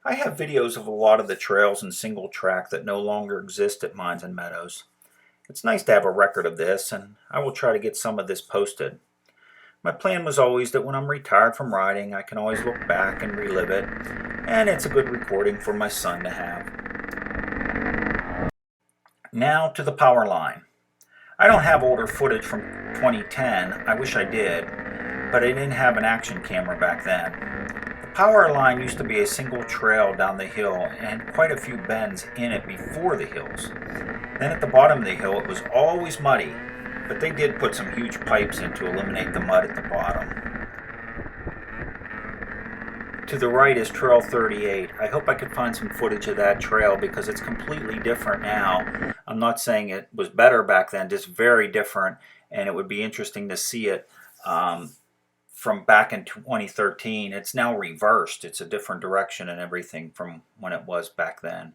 I have videos of a lot of the trails and single track that no longer exist at Mines and Meadows. It's nice to have a record of this, and I will try to get some of this posted. My plan was always that when I'm retired from riding, I can always look back and relive it, and it's a good recording for my son to have. Now to the power line. I don't have older footage from 2010, I wish I did, but I didn't have an action camera back then. The power line used to be a single trail down the hill and quite a few bends in it before the hills. Then at the bottom of the hill it was always muddy, but they did put some huge pipes in to eliminate the mud at the bottom. To the right is Trail 38. I hope I could find some footage of that trail because it's completely different now. I'm not saying it was better back then, just very different, and it would be interesting to see it from back in 2013. It's now reversed. It's a different direction and everything from when it was back then.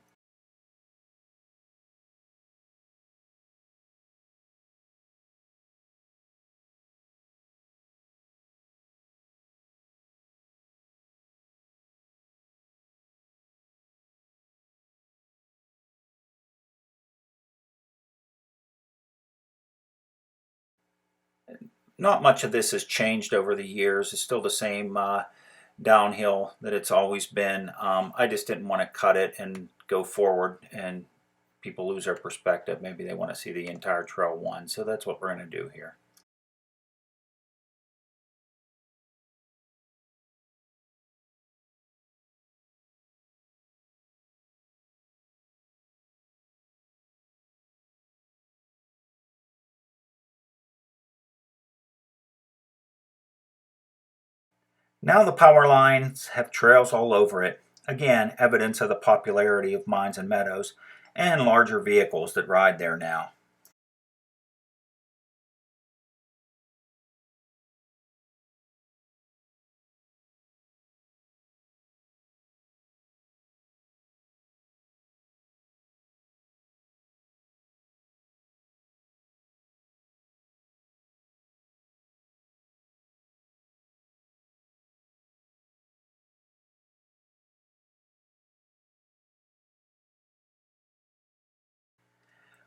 Not much of this has changed over the years. It's still the same downhill that it's always been. I just didn't want to cut it and go forward and people lose their perspective. Maybe they want to see the entire trail one. So that's what we're going to do here. Now the power lines have trails all over it. Again, evidence of the popularity of Mines and Meadows and larger vehicles that ride there now.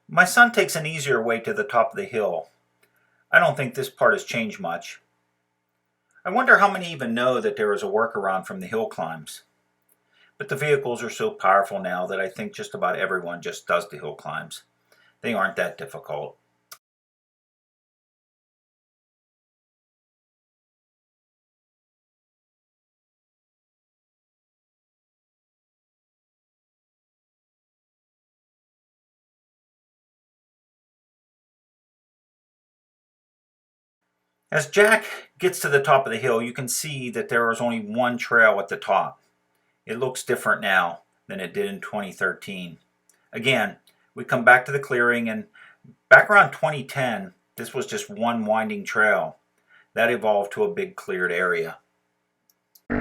My son takes an easier way to the top of the hill. I don't think this part has changed much. I wonder how many even know that there is a workaround from the hill climbs. But the vehicles are so powerful now that I think just about everyone just does the hill climbs. They aren't that difficult. As Jack gets to the top of the hill, you can see that there is only one trail at the top. It looks different now than it did in 2013. Again, we come back to the clearing, and back around 2010, this was just one winding trail. That evolved to a big cleared area. I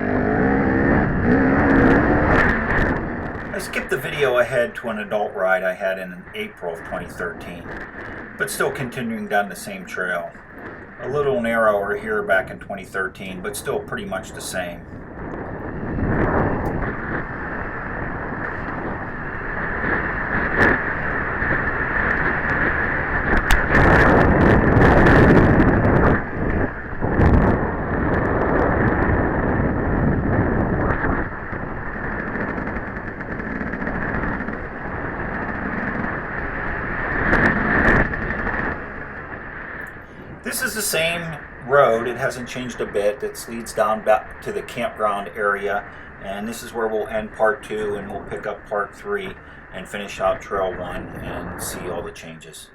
skipped the video ahead to an adult ride I had in April of 2013, but still continuing down the same trail. A little narrower here back in 2013, but still pretty much the same. This is the same road. It hasn't changed a bit. It leads down back to the campground area, and this is where we'll end part 2, and we'll pick up part 3 and finish out trail 1 and see all the changes.